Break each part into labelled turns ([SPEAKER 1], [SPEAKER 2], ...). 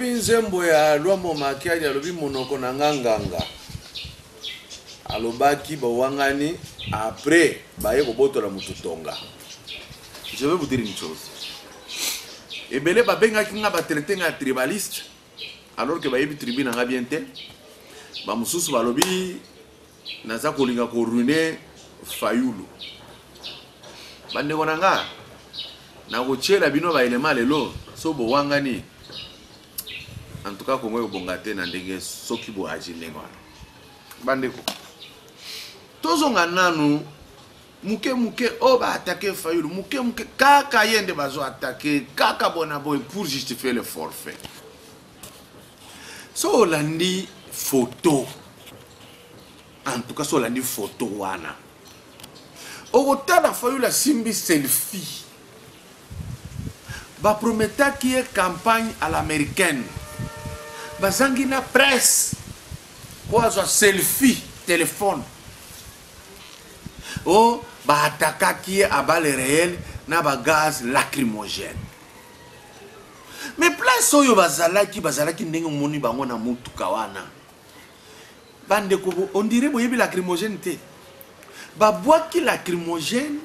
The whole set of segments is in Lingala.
[SPEAKER 1] toyebi nzembo ya Luambo Makiadi alobi monoko na nganganga alobaki bawangani après baye kobotola mututonga. Je vais vous dire une chose. Ebele babengaki nga batraité nga tribaliste alors que bayebi tribu na nga bien te. Ba mususu balobi naza kolinga ko ruiner Fayulu. Bande konanga na kochela bino ba elema lelo so bo wangani. En tout cas Kongo bongate na ndenge soki bo aji ndengwa. Bande ko. Tozonga nanu muke oba attaquer Fayulu muke kaka yende bazo attaquer kaka bona boy pour justifier le forfait. So landi photo. En tout cas so landi photo wana. Okotala Fayulu simbi selfie. Ba prometa qui est campagne à l'américaine. Bazangi na presse. Oazo selfie téléphone. Oh, ba ataka qui est à balles réelles na ba gaz lacrymogène. Mais place oyo bazalaki ndenge moni bango na mutuka wana. Bande ko on dirait boyebi lacrymogène te. Ba boaki lacrymogène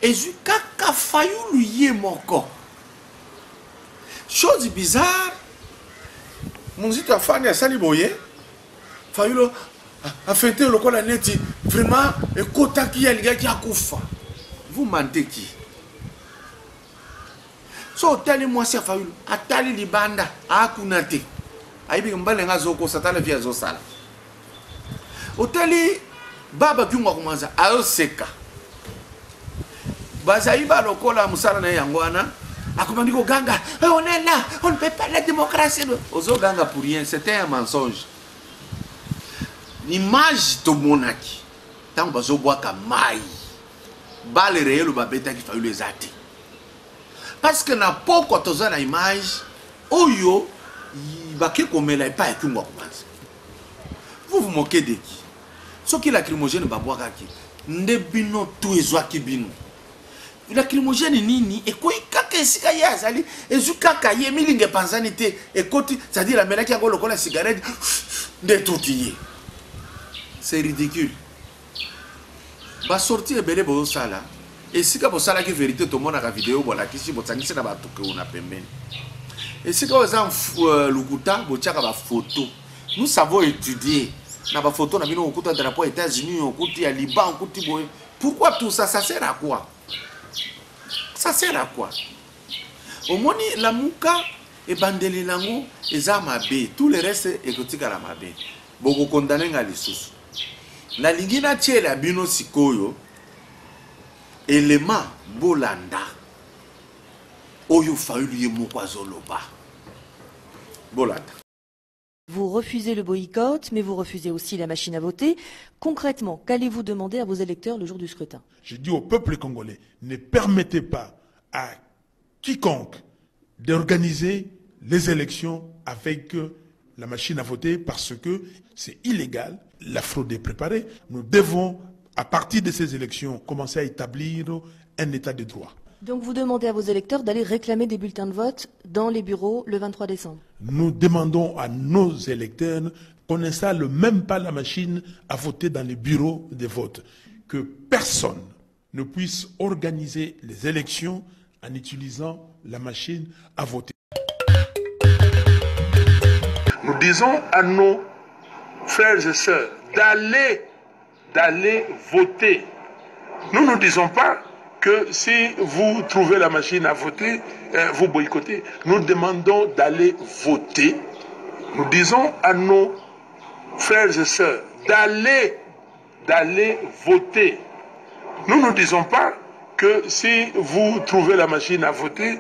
[SPEAKER 1] ezu kaka Fayulu ye moko. Chose bizarre. Monzito afanya sali boye. Fayulu a fêté le col neti vraiment et kota qui a qui a kufa. Vous mentez qui? So tali moi si Fayulu atali libanda akunate. Aibi mbalenga zoko satala via zo sala. Otali baba kyunga kumanza ayoseka. Bazaiba lokola musala na yangwana. Akomandiko ganga, on est là, on ne peut pas la démocratie. Ozo ganga pour rien, c'était un mensonge. L'image de monaki, tant que bazo bois kamai, bale réel ou babeta qui fait les athées. Parce que n'a pas quand on a l'image, oyo, il va que comme elle n'est pas et que moi commence. Vous vous moquez de qui? Ce qui est lacrymogène, va boire qui? Ndebino tout est qui bino. Lacrymogène nini et quoi kaka esika ya azali ezuka kaye milinge panzanité et koti c'est-à-dire la melaki yango lokola cigarette de tout qui c'est ridicule. Ba sortir ebele bo sala esika bo sala ki vérité to mona ka vidéo bola kisi bo tsangisa na ba tuke ona pembeni esika oza lukuta bo tchaka ba photo nous savons étudier na ba photo na bino okuta drapeau États-Unis okuti à Liban okuti boy. Pourquoi tout ça sert à quoi? Ça sert à quoi? Au moins la mouka et bandeli lango eza mabe, tout le reste est kotika la mabe. Boko condamné nga lisusu. La lingina tiela bino sikoyo élément bolanda. Oyo Fayulu ye moko zoloba. Bolanda.
[SPEAKER 2] Vous refusez le boycott, mais vous refusez aussi la machine à voter. Concrètement, qu'allez-vous demander à vos électeurs le jour du scrutin?
[SPEAKER 3] Je dis au peuple congolais, ne permettez pas à quiconque d'organiser les élections avec la machine à voter parce que c'est illégal. La fraude est préparée. Nous devons, à partir de ces élections, commencer à établir un état de droit.
[SPEAKER 2] Donc vous demandez à vos électeurs d'aller réclamer des bulletins de vote dans les bureaux le 23 décembre.
[SPEAKER 3] Nous demandons à nos électeurs qu'on n'installe même pas la machine à voter dans les bureaux de vote. Que personne ne puisse organiser les élections en utilisant la machine à voter.
[SPEAKER 4] Nous disons à nos frères et sœurs d'aller voter. Nous ne disons pas que si vous trouvez la machine à voter, vous boycottez. Nous demandons d'aller voter. Nous disons à nos frères et sœurs d'aller voter. Nous ne disons pas que si vous trouvez la machine à voter,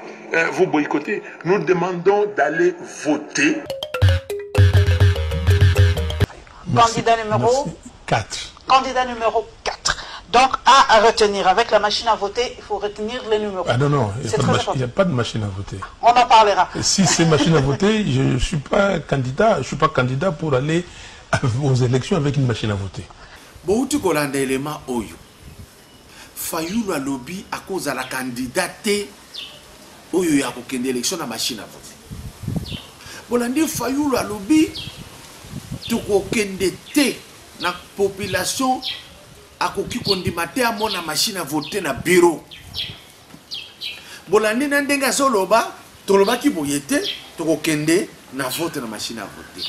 [SPEAKER 4] vous boycottez. Nous demandons d'aller voter.
[SPEAKER 5] Candidat numéro
[SPEAKER 3] 4.
[SPEAKER 5] Candidat numéro 4. Donc, à retenir. Avec la machine à voter, il faut retenir les numéros.
[SPEAKER 3] Ah non, il n'y a pas de machine à voter.
[SPEAKER 5] On en parlera.
[SPEAKER 3] Et si c'est machine à voter, je ne suis pas candidat. Je suis pas candidat pour aller aux élections avec une machine à voter.
[SPEAKER 1] Bouti kolanda élément oyo. Fayulu a lobby à cause de la candidate oyo ya kokende élection na machine à voter. bolandi Fayulu alobi tokokende te na population akoki kondima te amona machine à voter na bureau. Bolandi na ndenge azoloba tolobaki boye te tokokende na vote na machine à voter.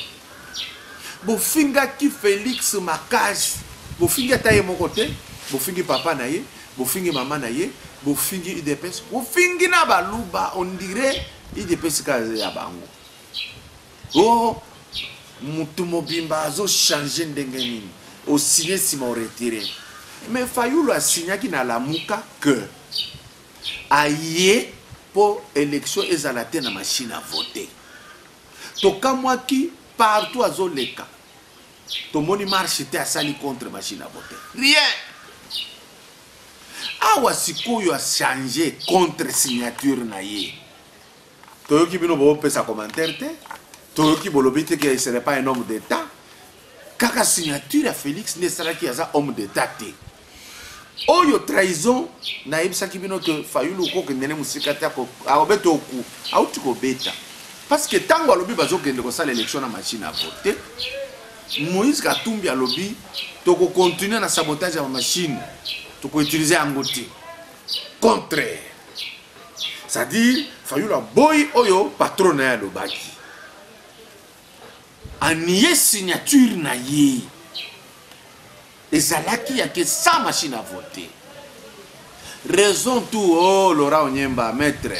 [SPEAKER 1] Bofinga ki Félix Makasi bofingi ata ye moko te, bofingi papa na ye, bofingi mama na ye, bofingi UDPS, bofingi na baluba, on dirait UDPS kaze ya bango. Oh, mutu mobimba azo changer ndenge nini, o signé si mo retiré. Mais Fayulu a signé ki na lamuka que aye pour élection ezalate na machine à voter. Toka moi ki partout azo leka. Ton moni marche était à sali contre machine à voter. Rien. Awa sikoyo a changé contre signature na ye. Toyoki bino bo pesa commentaire te. Toyoki bolobite que ce n'est pas un homme d'état. Kaka signature à Félix ne sera qui a homme d'état te. Oyo trahison na yebisa kibino que Fayulu ko kendene musikata ko aobeto ku auti ko beta. Parce que tango alobi bazo kende ko sala élection na machine à voter. Moïse Katumbi a lobby, toko continuer na sabotage de la machine, toko utiliser un côté. Contraire. C'est-à-dire, Fayulu a boy oyo patron na lobaki. Aniye signature na ye. Ezalaki ya que sa machine à voter. Raison tout oh Laura Onyemba maître.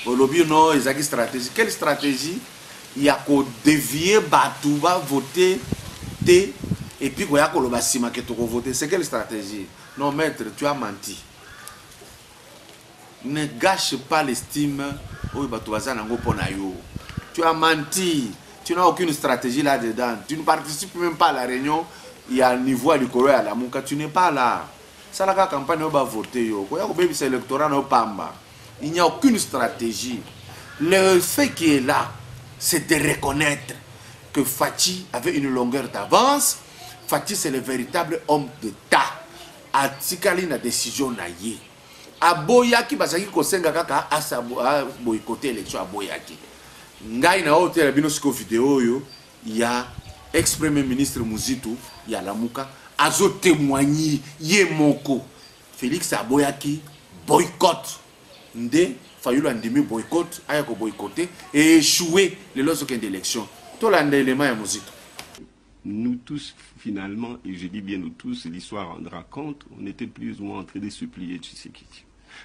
[SPEAKER 1] Au lobby non, ezaki stratégie. Quelle stratégie? Il y a qu'au dévier Batouba voter T et puis il y a qu'au Basima qui te voter. C'est quelle stratégie? Non, maître, tu as menti. Ne gâche pas l'estime. Tu as menti. Tu n'as aucune stratégie là-dedans. Tu ne participes même pas à la réunion. Il y a un niveau du Corée à la Mouka. Tu n'es pas là. Ça, la campagne, on va voter. Il n'y a aucune stratégie. Le fait qu'il est là, c'est de reconnaître que Fachi avait une longueur d'avance. Fachi, c'est le véritable homme d'État. A Tikali na décision na ye. A Boyaki, basaki kosenga kaka asa boycotter l'élection à Boyaki. Ngai na hotel bino siko vidéo yo, il y a ex-premier ministre Muzitu, il y a Lamuka, azo témoigner ye moko. Félix Aboyaki boycott. Nde Fayulu andimi boycott, ayako boycotter et échouer les lorsqu'il y a une élection. Tout l'élément est Muzitu.
[SPEAKER 6] Nous tous, finalement, et je dis bien nous tous, l'histoire rendra compte, on était plus ou moins en train de supplier Tshisekedi.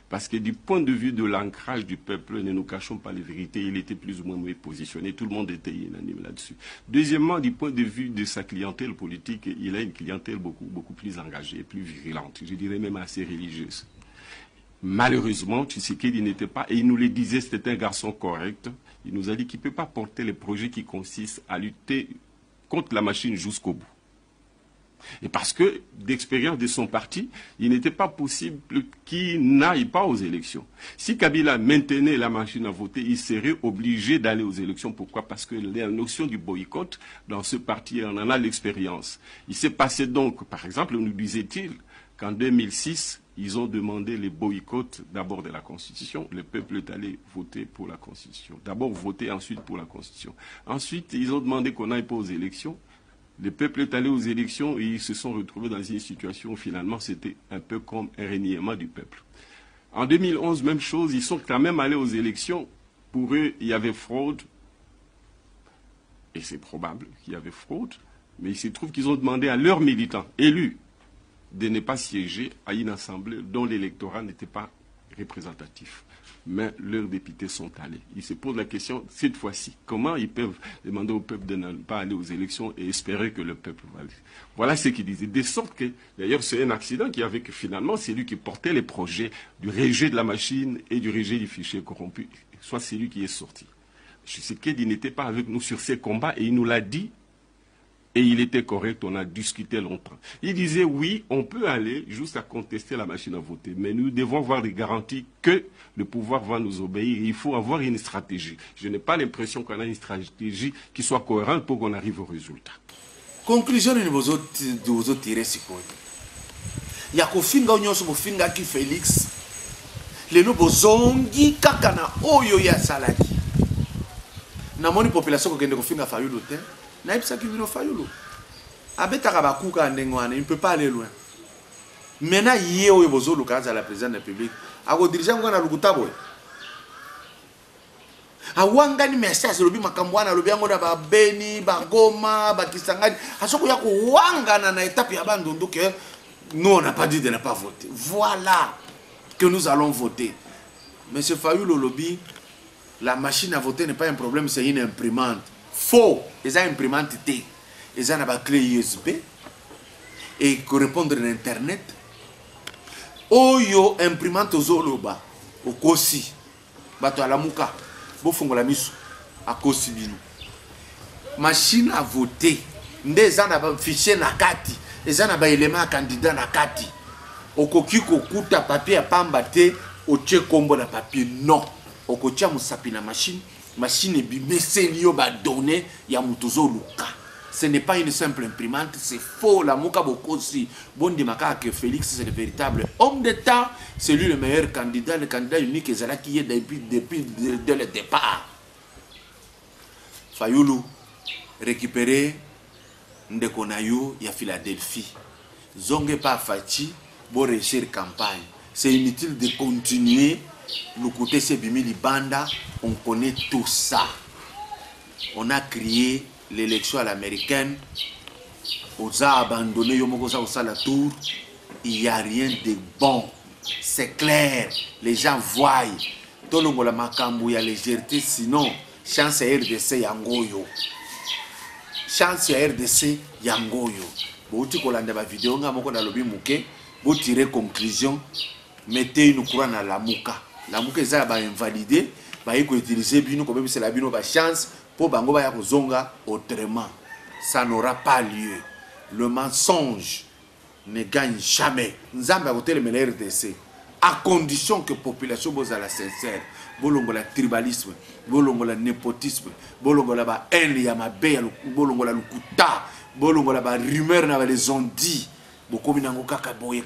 [SPEAKER 6] Parce que du point de vue de l'ancrage du peuple, ne nous cachons pas les vérités, il était plus ou moins mieux positionné, tout le monde était unanime là-dessus. Deuxièmement, du point de vue de sa clientèle politique, il a une clientèle beaucoup plus engagée, plus virulente, je dirais même assez religieuse. Malheureusement, Tshisekedi n'était pas, et il nous le disait, c'était un garçon correct, il nous a dit qu'il ne peut pas porter les projets qui consistent à lutter contre la machine jusqu'au bout. Et parce que, d'expérience de son parti, il n'était pas possible qu'il n'aille pas aux élections. Si Kabila maintenait la machine à voter, il serait obligé d'aller aux élections. Pourquoi? Parce que la notion du boycott, dans ce parti, on en a l'expérience. Il s'est passé donc, par exemple, nous disait-il, qu'en 2006, ils ont demandé les boycotts d'abord de la Constitution. Le peuple est allé voter pour la Constitution. D'abord voter, ensuite pour la Constitution. Ensuite, ils ont demandé qu'on n'aille pas aux élections. Le peuple est allé aux élections et ils se sont retrouvés dans une situation où finalement c'était un peu comme un reniement du peuple. En 2011, même chose, ils sont quand même allés aux élections. Pour eux, il y avait fraude. Et c'est probable qu'il y avait fraude. Mais il se trouve qu'ils ont demandé à leurs militants élus de ne pas siéger à une assemblée dont l'électorat n'était pas représentatif. Mais leurs députés sont allés. Ils se posent la question, cette fois-ci, comment ils peuvent demander au peuple de ne pas aller aux élections et espérer que le peuple va aller. Voilà ce qu'ils disaient. De sorte que, d'ailleurs, c'est un accident qui avait que finalement, c'est lui qui portait les projets du rejet de la machine et du rejet du fichier corrompu, soit c'est lui qui est sorti. Tshisekedi n'était pas avec nous sur ces combats et il nous l'a dit. Et il était correct, on a discuté longtemps. Il disait, oui, on peut aller jusqu'à contester la machine à voter, mais nous devons avoir des garanties que le pouvoir va nous obéir. Il faut avoir une stratégie. Je n'ai pas l'impression qu'on a une stratégie qui soit cohérente pour qu'on arrive au résultat.
[SPEAKER 1] Conclusion de vous tirer ce point. Il y a kofinga onyoso bofinga ki Félix. Le no bozongi kakana oyo ya salaki. na moni population kokende kofinga Fayulu te na ipsa ki vino Fayulu abetaka bakuka ndenge wana il ne peut pas aller loin. Maintenant yé oyo bozolu kanza la présidente de la République ako dirigeant ngana lukuta boy awangani message lobi makambo wana lobi yango na ba Beni ba Goma ba Kisangani asoko ya ko wangana na étape ya bandundu que nous on n'a pas dit de ne pas voter. Voilà que nous allons voter. Monsieur Fayulu lobi la machine à voter n'est pas un problème, c'est une imprimante. Faux. Ils ont une imprimante T. Ils ont une clé USB et répondre à internet. Oyo imprimante zoloba au kosi bato alamuka bo fongola miso a kosi bino machine à voter ndeza na ba fichier na kati eza na ba élément candidat na kati okoki kokuta papier ya pamba te otie kombo na papier non okotia musapi na machine ebimeseli yo ba donné ya mutuzo luka. Ce n'est pas une simple imprimante, c'est faux. La Mouka Bokosi, Bondi Maka, que Félix, c'est le véritable homme d'État. C'est lui le meilleur candidat, le candidat unique, Zala qui est depuis le départ. Fayulu, récupérer Ndekonayo, il y a Philadelphie. Zonge pas Fachi, bon réussir campagne. C'est inutile de continuer. Nous côté c'est Bimili Banda, on connaît tout ça. On a crié l'élection à l'américaine, on a abandonné, on a la tour, il n'y a rien de bon. C'est clair, les gens voient. Tout le monde a makambu, il y a légèreté, sinon, chance à RDC Yangoyo. Chance à RDC Yangoyo. Bon, tu as la vidéo, on a lobby mouké, vous tirez conclusion, mettez une couronne à la mouka. La mouka est invalidée, il faut utiliser bino, comme c'est la bino, chance. Pour Bangoba Yakozonga, autrement, ça n'aura pas lieu. Le mensonge ne gagne jamais. Nous avons voté le meilleur RDC, à condition que la population soit la sincère. Bolongo la tribalisme, bolongo la népotisme, bolongo la haine, yamabe, bolongo la lukuta, bolongo la rumeur na les ont dit. Bokominango kakaboye,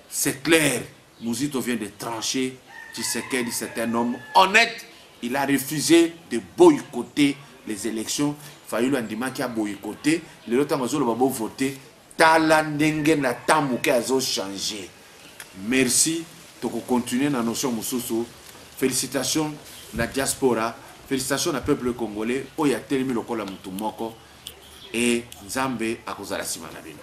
[SPEAKER 1] c'est clair. Mouzito vient de trancher. Tshisekedi, c'est un homme honnête. Il a refusé de boycotter les élections. Fayulu Andima qui a boycotté. Les autres ont voté. Talandenge na tamu qui a changé. Merci. Donc on continue dans la notion Moussousou. Félicitations à la diaspora. Félicitations au peuple congolais. Oya telemi lokola mutumoko. Et Nzambe akozala simana bino.